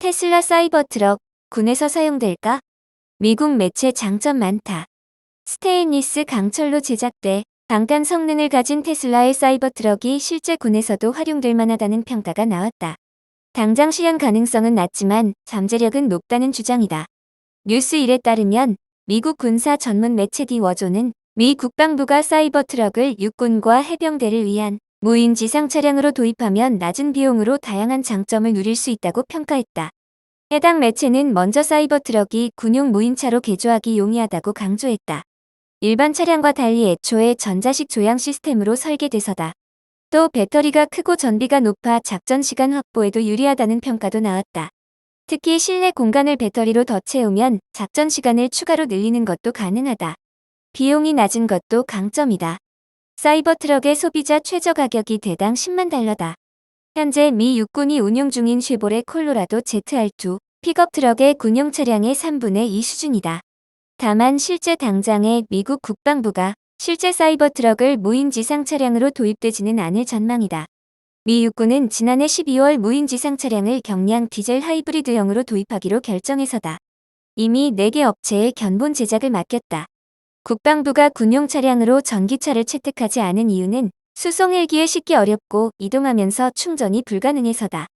테슬라 사이버트럭, 군에서 사용될까? 미국 매체 장점 많다. 스테인리스 강철로 제작돼 강간 성능을 가진 테슬라의 사이버트럭이 실제 군에서도 활용될 만하다는 평가가 나왔다. 당장 시행 가능성은 낮지만 잠재력은 높다는 주장이다. 뉴스1에 따르면 미국 군사 전문 매체 디-워조는 미 국방부가 사이버트럭을 육군과 해병대를 위한 무인 지상 차량으로 도입하면 낮은 비용으로 다양한 장점을 누릴 수 있다고 평가했다. 해당 매체는 먼저 사이버트럭이 군용 무인차로 개조하기 용이하다고 강조했다. 일반 차량과 달리 애초에 전자식 조향 시스템으로 설계돼서다. 또 배터리가 크고 전비가 높아 작전 시간 확보에도 유리하다는 평가도 나왔다. 특히 실내 공간을 배터리로 더 채우면 작전 시간을 추가로 늘리는 것도 가능하다. 비용이 낮은 것도 강점이다. 사이버트럭의 소비자 최저 가격이 대당 $100,000다. 현재 미 육군이 운용 중인 쉐보레 콜로라도 ZR2 픽업 트럭의 군용 차량의 3분의 2 수준이다. 다만 실제 당장에 미국 국방부가 실제 사이버트럭을 무인 지상 차량으로 도입되지는 않을 전망이다. 미 육군은 지난해 12월 무인 지상 차량을 경량 디젤 하이브리드형으로 도입하기로 결정해서다. 이미 4개 업체에 견본 제작을 맡겼다. 국방부가 군용 차량으로 전기차를 채택하지 않은 이유는 수송 헬기에 싣기 어렵고 이동하면서 충전이 불가능해서다.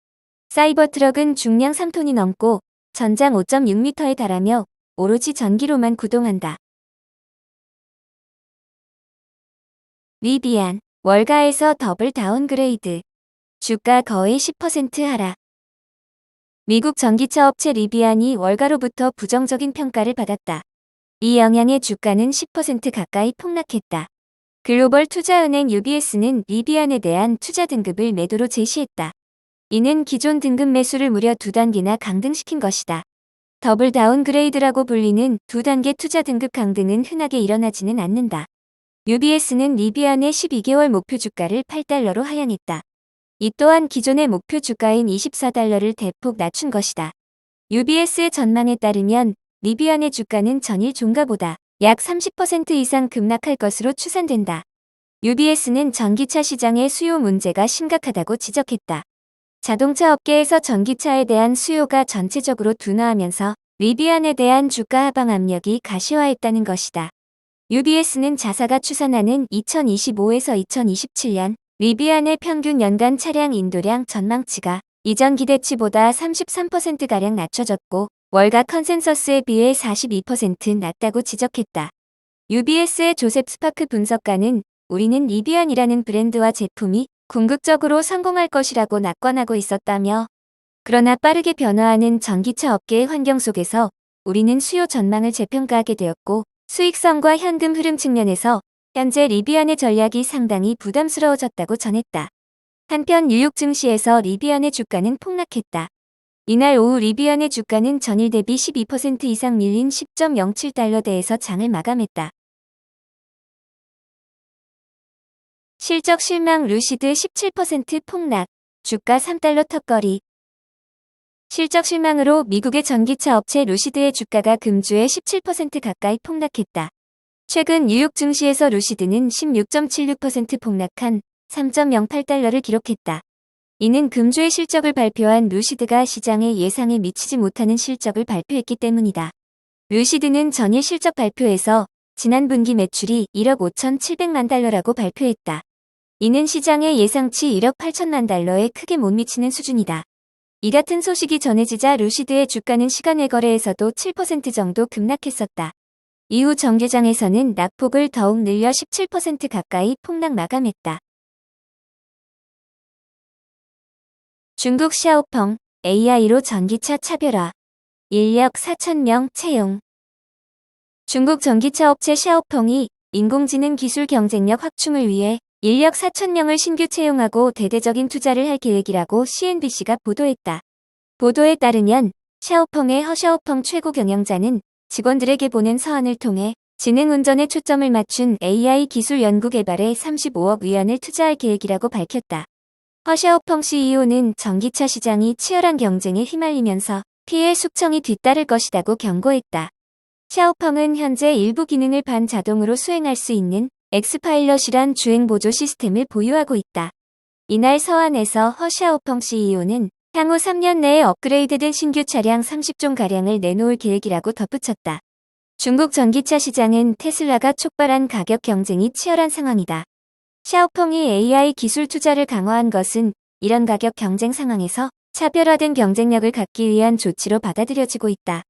사이버트럭은 중량 3톤이 넘고 전장 5.6m에 달하며 오로지 전기로만 구동한다. 리비안, 월가에서 더블 다운그레이드. 주가 거의 10% 하락. 미국 전기차 업체 리비안이 월가로부터 부정적인 평가를 받았다. 이 영향에 주가는 10% 가까이 폭락했다. 글로벌 투자은행 UBS는 리비안에 대한 투자 등급을 매도로 제시했다. 이는 기존 등급 매수를 무려 2단계나 강등시킨 것이다. 더블 다운그레이드라고 불리는 2단계 투자 등급 강등은 흔하게 일어나지는 않는다. UBS는 리비안의 12개월 목표 주가를 $8로 하향했다. 이 또한 기존의 목표 주가인 $24를 대폭 낮춘 것이다. UBS의 전망에 따르면 리비안의 주가는 전일 종가보다 약 30% 이상 급락할 것으로 추산된다. UBS는 전기차 시장의 수요 문제가 심각하다고 지적했다. 자동차 업계에서 전기차에 대한 수요가 전체적으로 둔화하면서 리비안에 대한 주가 하방 압력이 가시화했다는 것이다. UBS는 자사가 추산하는 2025에서 2027년 리비안의 평균 연간 차량 인도량 전망치가 이전 기대치보다 33%가량 낮춰졌고 월가 컨센서스에 비해 42% 낮다고 지적했다. UBS의 조셉 스파크 분석가는 우리는 리비안이라는 브랜드와 제품이 궁극적으로 성공할 것이라고 낙관하고 있었다며, 그러나 빠르게 변화하는 전기차 업계의 환경 속에서 우리는 수요 전망을 재평가하게 되었고 수익성과 현금 흐름 측면에서 현재 리비안의 전략이 상당히 부담스러워졌다고 전했다. 한편 뉴욕 증시에서 리비안의 주가는 폭락했다. 이날 오후 리비안의 주가는 전일 대비 12% 이상 밀린 $10.07대에서 장을 마감했다. 실적 실망 루시드 17% 폭락, 주가 $3 턱걸이. 실적 실망으로 미국의 전기차 업체 루시드의 주가가 금주에 17% 가까이 폭락했다. 최근 뉴욕 증시에서 루시드는 16.76% 폭락한 $3.08를 기록했다. 이는 금주에 실적을 발표한 루시드가 시장의 예상에 미치지 못하는 실적을 발표했기 때문이다. 루시드는 전일 실적 발표에서 지난 분기 매출이 $1억 5,700만 달러라고 발표했다. 이는 시장의 예상치 $1억 8천만 달러에 크게 못 미치는 수준이다. 이 같은 소식이 전해지자 루시드의 주가는 시간외 거래에서도 7% 정도 급락했었다. 이후 정계장에서는 낙폭을 더욱 늘려 17% 가까이 폭락 마감했다. 중국 샤오펑, AI로 전기차 차별화. 인력 4,000명 채용. 중국 전기차 업체 샤오펑이 인공지능 기술 경쟁력 확충을 위해 인력 4,000명을 신규 채용하고 대대적인 투자를 할 계획이라고 CNBC가 보도했다. 보도에 따르면 샤오펑의 허샤오펑 최고 경영자는 직원들에게 보낸 서한을 통해 지능운전에 초점을 맞춘 AI 기술 연구 개발에 35억 위안을 투자할 계획이라고 밝혔다. 허샤오펑 CEO는 전기차 시장이 치열한 경쟁에 휘말리면서 피해 숙청이 뒤따를 것이라고 경고했다. 샤오펑은 현재 일부 기능을 반자동으로 수행할 수 있는 엑스파일럿이란 주행 보조 시스템을 보유하고 있다. 이날 서한에서 허샤오펑 CEO는 향후 3년 내에 업그레이드된 신규 차량 30종가량을 내놓을 계획이라고 덧붙였다. 중국 전기차 시장은 테슬라가 촉발한 가격 경쟁이 치열한 상황이다. 샤오펑이 AI 기술 투자를 강화한 것은 이런 가격 경쟁 상황에서 차별화된 경쟁력을 갖기 위한 조치로 받아들여지고 있다.